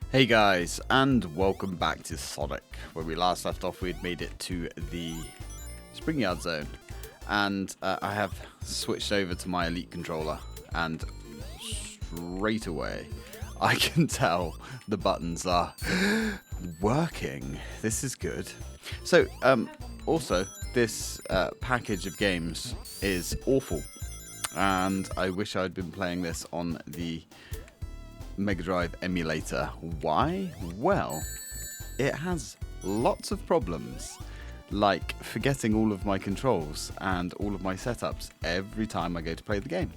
Hey guys, and welcome back to Sonic. Where we last left off, we'd made it to the Spring Yard Zone, and I have switched over to my Elite controller, and straight away I can tell the buttons are working. This is good. So, also, this package of games is awful, and I wish I'd been playing this on the Mega Drive emulator. Why? Well, it has lots of problems, like forgetting all of my controls and all of my setups every time I go to play the game.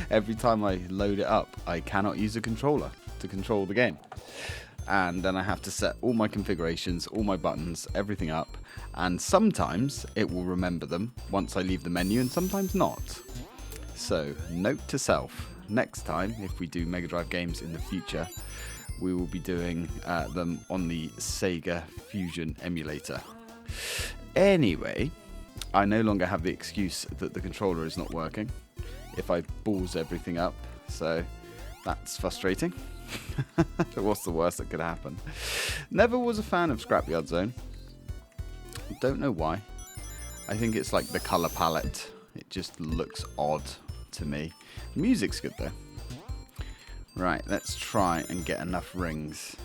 Every time I load it up, I cannot use a controller to control the game. And then I have to set all my configurations, all my buttons, everything up. And sometimes it will remember them once I leave the menu, and sometimes not. So, note to self. Next time, if we do Mega Drive games in the future, we will be doing them on the Sega Fusion emulator. Anyway, I no longer have the excuse that the controller is not working if I balls everything up, so that's frustrating. What's the worst that could happen? Never was a fan of Scrapyard Zone. Don't know why. I think it's like the color palette. It just looks odd to me. The music's good though. Right, let's try and get enough rings.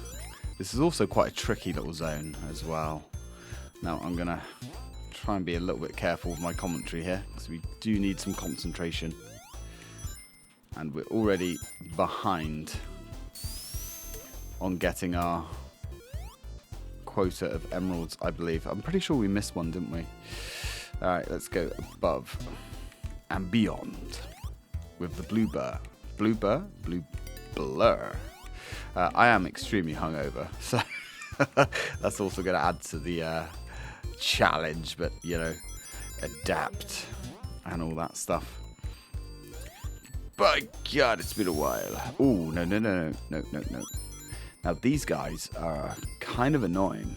This is also quite a tricky little zone as well. Now I'm gonna try and be a little bit careful with my commentary here, because we do need some concentration. And we're already behind on getting our quota of emeralds, I believe. I'm pretty sure we missed one, didn't we? Alright, let's go above and beyond with the blue blur. I am extremely hungover, so that's also going to add to the challenge, but you know, adapt and all that stuff. By God, it's been a while. Oh, no. Now these guys are kind of annoying.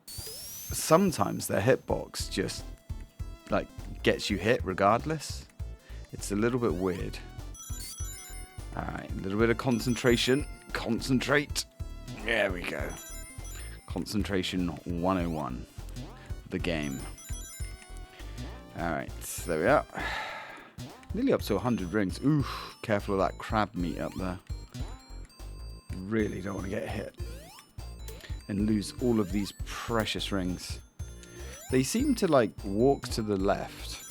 Sometimes their hitbox just like gets you hit regardless. It's a little bit weird. Alright, a little bit of concentration. Concentrate. There we go. Concentration 101. The game. Alright, there we are. Nearly up to 100 rings. Oof, careful of that crab meat up there. Really don't want to get hit and lose all of these precious rings. They seem to like walk to the left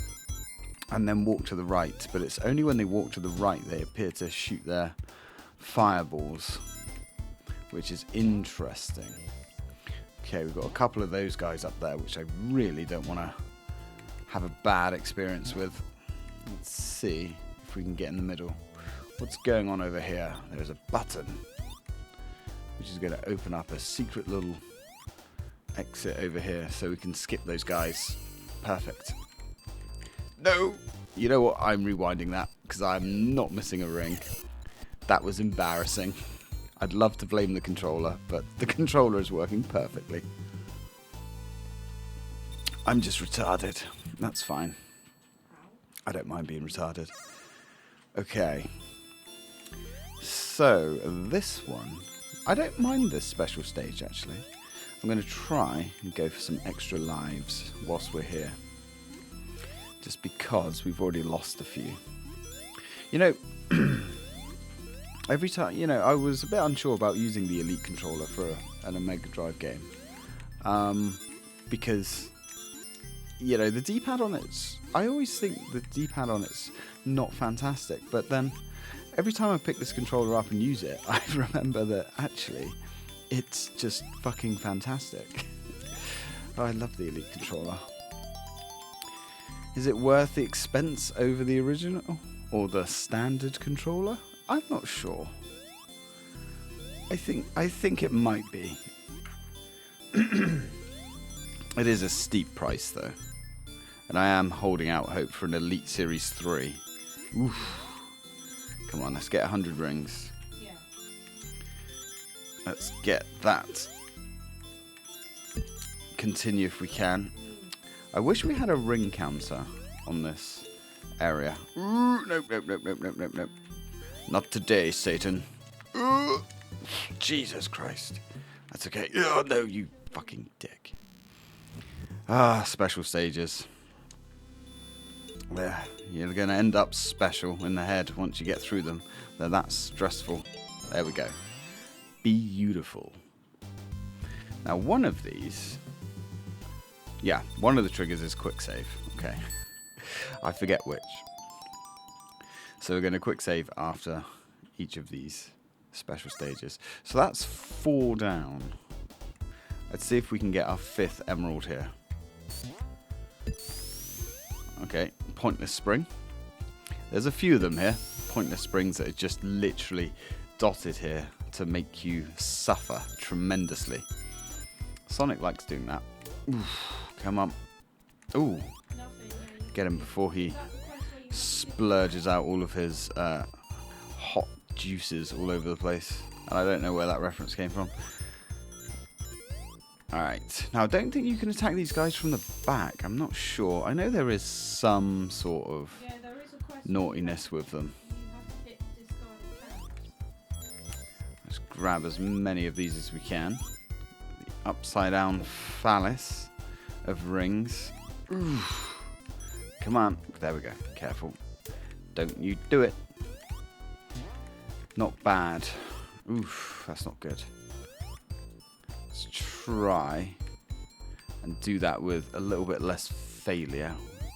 and then walk to the right, but it's only when they walk to the right they appear to shoot their fireballs, which is interesting. Okay, we've got a couple of those guys up there, which I really don't want to have a bad experience with. Let's see if we can get in the middle. What's going on over here? There's a button, which is going to open up a secret little exit over here, so we can skip those guys. Perfect. No! You know what? I'm rewinding that, because I'm not missing a ring. That was embarrassing. I'd love to blame the controller, but the controller is working perfectly. I'm just retarded. That's fine. I don't mind being retarded. Okay. So, this one, I don't mind this special stage, actually. I'm going to try and go for some extra lives whilst we're here. Just because we've already lost a few. You know, every time, you know, I was a bit unsure about using the Elite controller for a Mega Drive game. Because, you know, the D-pad on it's, I always think the D-pad on it's not fantastic. But then, every time I pick this controller up and use it, I remember that actually, it's just fucking fantastic. Oh, I love the Elite controller. Is it worth the expense over the original or the standard controller? I'm not sure. I think it might be. It is a steep price though. And I am holding out hope for an Elite Series 3. Oof. Come on, let's get 100 rings. Yeah. Let's get that. Continue if we can. I wish we had a ring counter on this area. Nope. Not today, Satan. Jesus Christ. That's okay. Oh, no, you fucking dick. Special stages. Yeah, you're going to end up special in the head once you get through them. They're that stressful. There we go. Beautiful. Now, one of these... Yeah, one of the triggers is quick save. Okay. I forget which. So we're going to quick save after each of these special stages. So that's 4 down. Let's see if we can get our 5th emerald here. Okay, pointless spring. There's a few of them here. Pointless springs that are just literally dotted here to make you suffer tremendously. Sonic likes doing that. Oof, come on. Ooh. Get him before he splurges out all of his hot juices all over the place. And I don't know where that reference came from. Alright. Now, I don't think you can attack these guys from the back. I'm not sure. I know there is some sort of naughtiness with them. Let's grab as many of these as we can. The upside down phallus of rings. Oof. Come on. There we go. Careful. Don't you do it. Not bad. Oof. That's not good. Let's try and do that with a little bit less failure.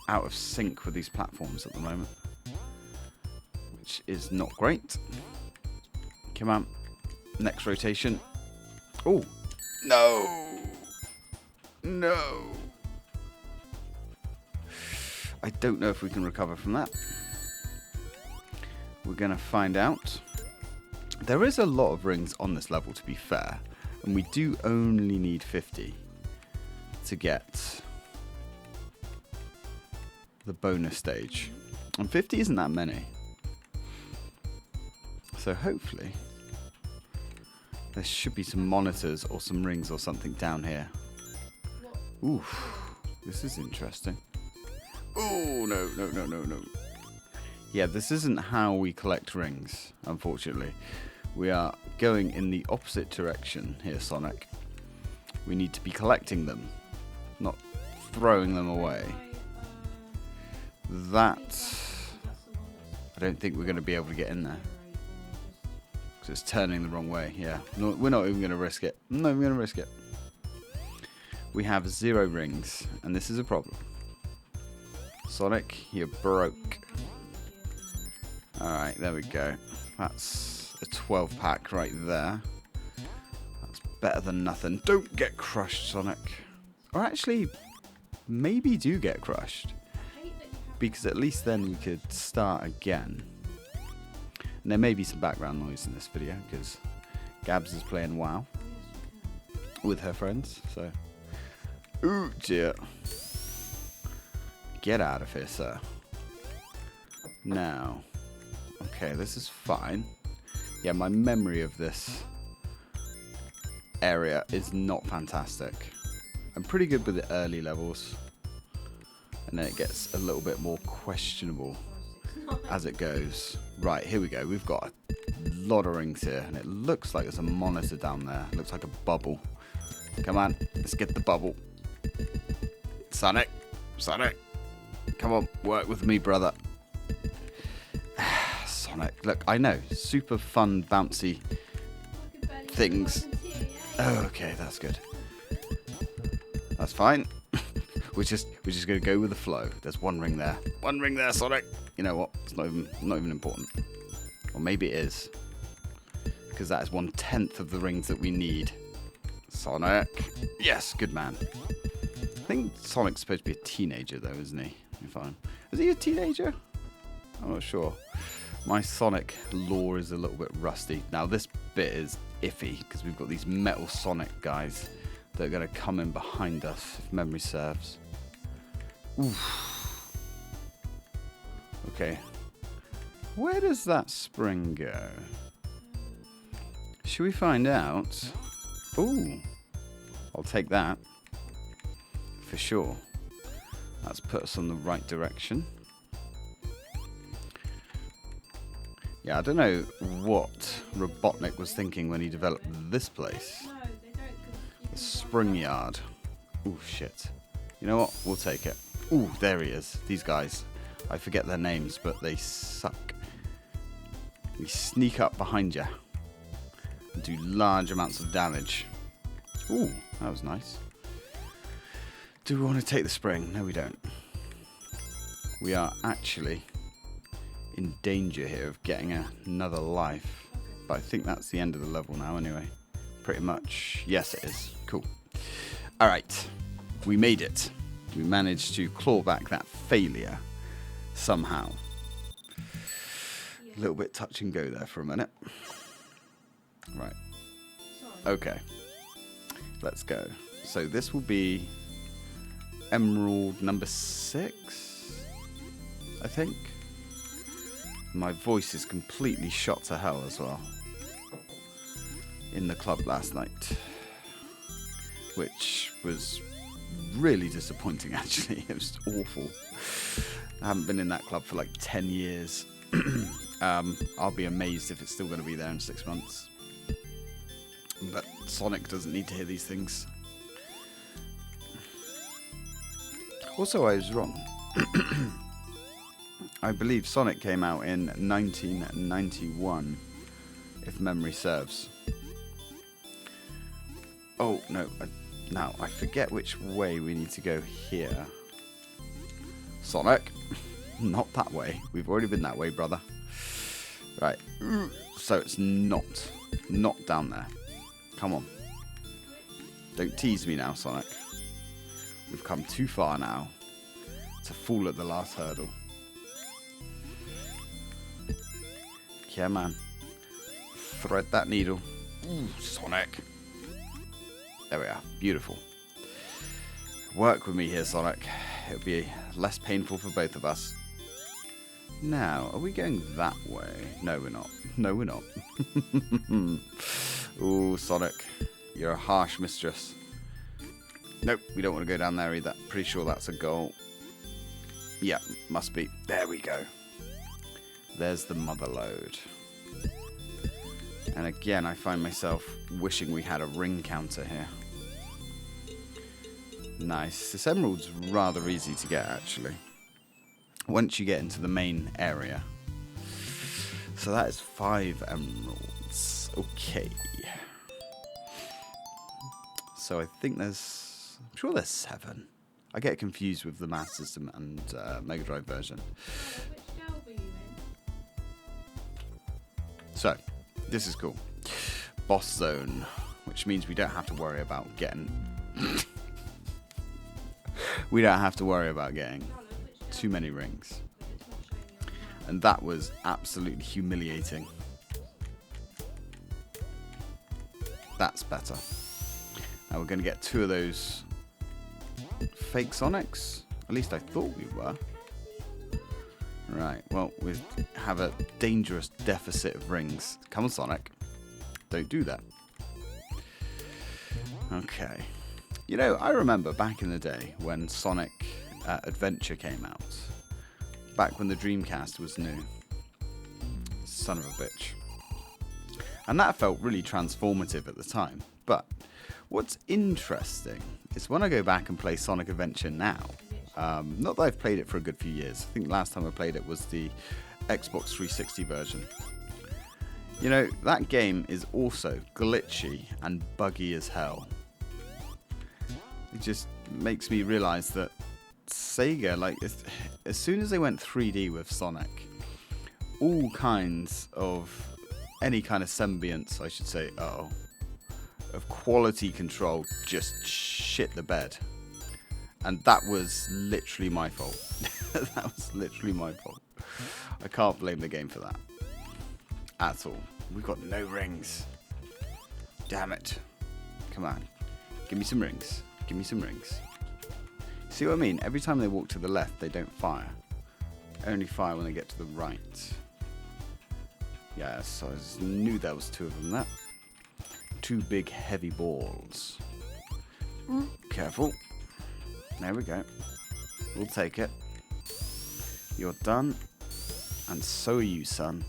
Out of sync with these platforms at the moment, which is not great. Come on. Next rotation. Oh. No. No. I don't know if we can recover from that. We're going to find out. There is a lot of rings on this level, to be fair. And we do only need 50 to get the bonus stage. And 50 isn't that many. So hopefully there should be some monitors or some rings or something down here. Oof. This is interesting. Oh, no, no, no, no, no. Yeah, this isn't how we collect rings, unfortunately. We are going in the opposite direction here, Sonic. We need to be collecting them, not throwing them away. That... I don't think we're going to be able to get in there. Because it's turning the wrong way, yeah. No, we're not even going to risk it. I'm not even going to risk it. We have 0 rings, and this is a problem. Sonic, you're broke. Alright, there we go. That's a 12 pack right there. That's better than nothing. Don't get crushed, Sonic. Or actually, maybe do get crushed. Because at least then we could start again. And there may be some background noise in this video, because Gabs is playing WoW with her friends, so... Ooh, dear. Get out of here, sir. Now... Okay, this is fine. Yeah, my memory of this area is not fantastic. I'm pretty good with the early levels. And then it gets a little bit more questionable as it goes. Right, here we go. We've got a lot of rings here. And it looks like there's a monitor down there. It looks like a bubble. Come on, let's get the bubble. Sonic, Sonic. Come on, work with me, brother. Sonic, look, I know, super fun, bouncy things. Oh, okay, that's good. That's fine. we're just gonna go with the flow. There's one ring there. One ring there, Sonic. You know what? It's not even important. Or maybe it is. Because that is 1/10 of the rings that we need. Sonic. Yes, good man. I think Sonic's supposed to be a teenager though, isn't he? Is he a teenager? I'm not sure. My Sonic lore is a little bit rusty. Now this bit is iffy because we've got these metal Sonic guys that are going to come in behind us if memory serves. Oof. Okay. Where does that spring go? Should we find out? Ooh. I'll take that. For sure. That's put us on the right direction. Yeah, I don't know what Robotnik was thinking when he developed this place. The spring yard. Ooh, shit. You know what? We'll take it. Ooh, there he is. These guys. I forget their names, but they suck. We sneak up behind you and do large amounts of damage. Ooh, that was nice. Do we want to take the spring? No, we don't. We are actually in danger here of getting another life. But I think that's the end of the level now anyway. Pretty much. Yes, it is. Cool. Alright. We made it. We managed to claw back that failure somehow. A little bit touch and go there for a minute. Right. Okay. Let's go. So this will be Emerald number 6, I think. My voice is completely shot to hell as well. In the club last night. Which was really disappointing, actually. It was awful. I haven't been in that club for like 10 years. I'll be amazed if it's still going to be there in 6 months. But Sonic doesn't need to hear these things. Also, I was wrong. I believe Sonic came out in 1991, if memory serves. Oh, no. Now, I forget which way we need to go here. Sonic. Not that way. We've already been that way, brother. Right. So it's not down there. Come on. Don't tease me now, Sonic. We've come too far now to fall at the last hurdle. Yeah, man. Thread that needle. Ooh, Sonic. There we are. Beautiful. Work with me here, Sonic. It'll be less painful for both of us. Now, are we going that way? No, we're not. No, we're not. Ooh, Sonic. You're a harsh mistress. Nope, we don't want to go down there either. Pretty sure that's a goal. Yeah, must be. There we go. There's the mother load. And again, I find myself wishing we had a ring counter here. Nice. This emerald's rather easy to get, actually. Once you get into the main area. So that is 5 emeralds. Okay. So I think there's... I'm sure there's 7. I get confused with the Master System and Mega Drive version. So, this is cool. Boss zone, which means we don't have to worry about getting... we don't have to worry about getting too many rings. And that was absolutely humiliating. That's better. Now we're going to get 2 of those fake Sonics. At least I thought we were. Right, well, we have a dangerous deficit of rings. Come on, Sonic. Don't do that. Okay. You know, I remember back in the day when Sonic Adventure came out. Back when the Dreamcast was new. Son of a bitch. And that felt really transformative at the time. But what's interesting is when I go back and play Sonic Adventure now, not that I've played it for a good few years. I think last time I played it was the Xbox 360 version. You know, that game is also glitchy and buggy as hell. It just makes me realize that Sega, like, as soon as they went 3D with Sonic, all kinds of, any kind of semblance, I should say, of quality control just shit the bed. And that was literally my fault. That was literally my fault. I can't blame the game for that. At all. We've got no rings. Damn it. Come on. Give me some rings. Give me some rings. See what I mean? Every time they walk to the left, they don't fire. Only fire when they get to the right. Yes, I knew there was 2 of them there. 2 big heavy balls. Careful. There we go. We'll take it. You're done. And so are you, son.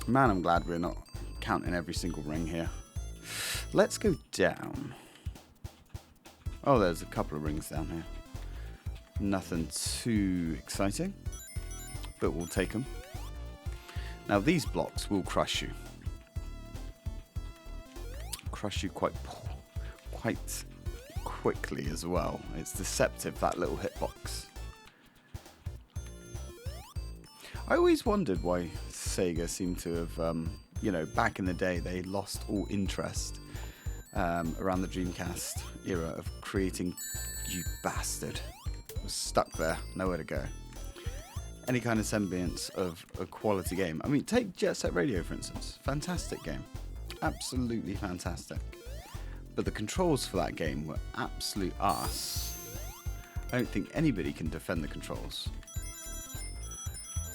Man, I'm glad we're not counting every single ring here. Let's go down. Oh, there's a couple of rings down here. Nothing too exciting, but we'll take them. Now these blocks will crush you. Crush you quite quickly as well. It's deceptive, that little hitbox. I always wondered why Sega seemed to have, you know, back in the day they lost all interest around the Dreamcast era of creating, you bastard. Was stuck there, nowhere to go. Any kind of semblance of a quality game. I mean, take Jet Set Radio for instance. Fantastic game. Absolutely fantastic. But the controls for that game were absolute arse. I don't think anybody can defend the controls.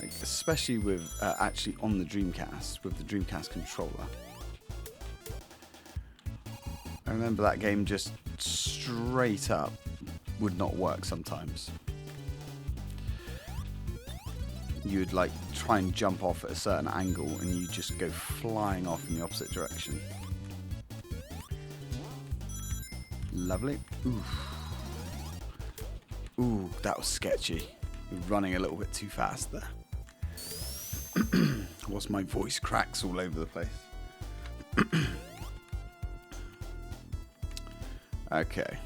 Like, especially with actually on the Dreamcast, with the Dreamcast controller. I remember that game just straight up would not work sometimes. You would like try and jump off at a certain angle and you just go flying off in the opposite direction. Lovely. Ooh, that was sketchy. Running a little bit too fast there. Whilst my voice cracks all over the place. Okay.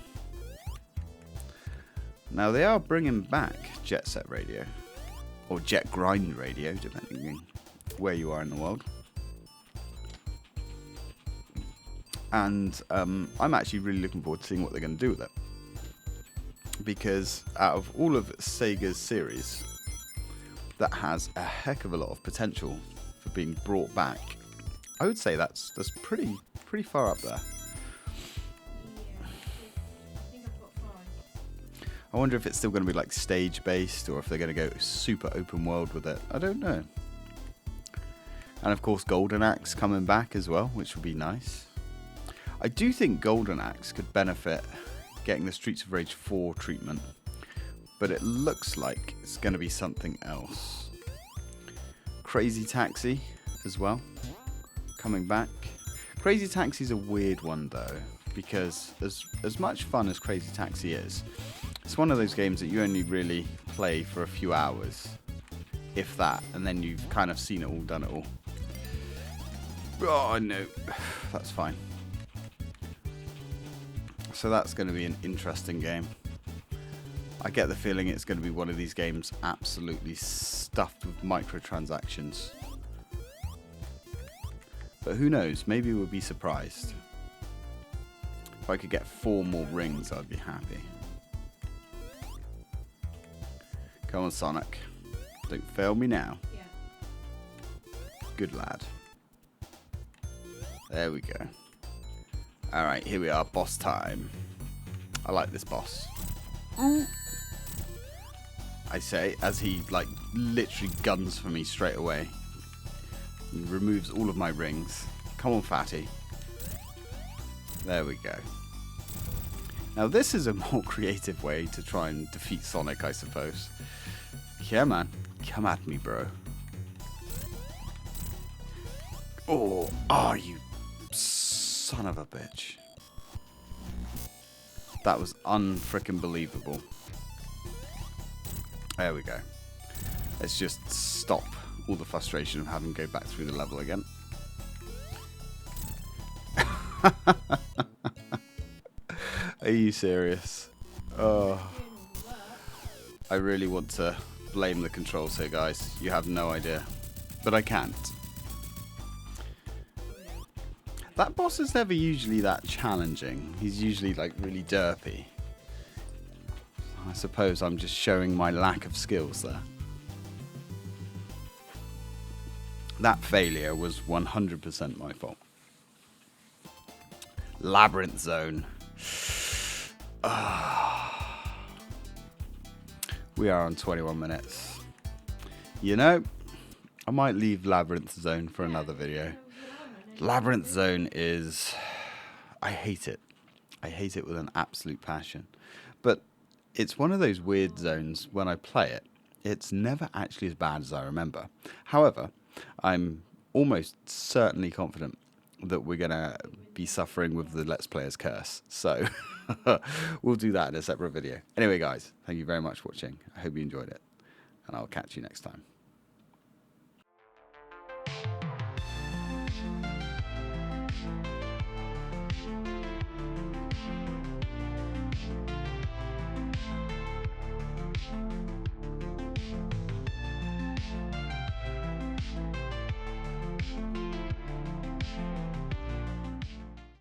Now they are bringing back Jet Set Radio, or Jet Grind Radio, depending on where you are in the world. And I'm actually really looking forward to seeing what they're going to do with it. Because out of all of Sega's series, that has a heck of a lot of potential for being brought back. I would say that's pretty far up there. I wonder if it's still going to be like stage based or if they're going to go super open world with it. I don't know. And of course Golden Axe coming back as well, which would be nice. I do think Golden Axe could benefit getting the Streets of Rage 4 treatment, but it looks like it's going to be something else. Crazy Taxi as well, coming back. Crazy Taxi's a weird one though, because as much fun as Crazy Taxi is, it's one of those games that you only really play for a few hours, if that, and then you've kind of seen it all, done it all. Oh no, that's fine. So that's going to be an interesting game. I get the feeling it's going to be one of these games absolutely stuffed with microtransactions. But who knows, maybe we'll be surprised. If I could get 4 more rings, I'd be happy. Come on, Sonic. Don't fail me now. Yeah. Good lad. There we go. Alright, here we are, boss time. I like this boss. I say, as he, like, literally guns for me straight away. He removes all of my rings. Come on, fatty. There we go. Now, this is a more creative way to try and defeat Sonic, I suppose. Yeah, man. Come at me, bro. Oh, you son of a bitch. That was unfrickin' believable. There we go. Let's just stop all the frustration of having to go back through the level again. Are you serious? Oh. I really want to blame the controls here, guys. You have no idea. But I can't. That boss is never usually that challenging. He's usually like really derpy. I suppose I'm just showing my lack of skills there. That failure was 100% my fault. Labyrinth Zone. We are on 21 minutes. You know, I might leave Labyrinth Zone for another video. Labyrinth Zone is... I hate it. I hate it with an absolute passion. But it's one of those weird zones when I play it. It's never actually as bad as I remember. However, I'm almost certainly confident that we're going to be suffering with the Let's Player's curse. So we'll do that in a separate video. Anyway, guys, thank you very much for watching. I hope you enjoyed it, and I'll catch you next time.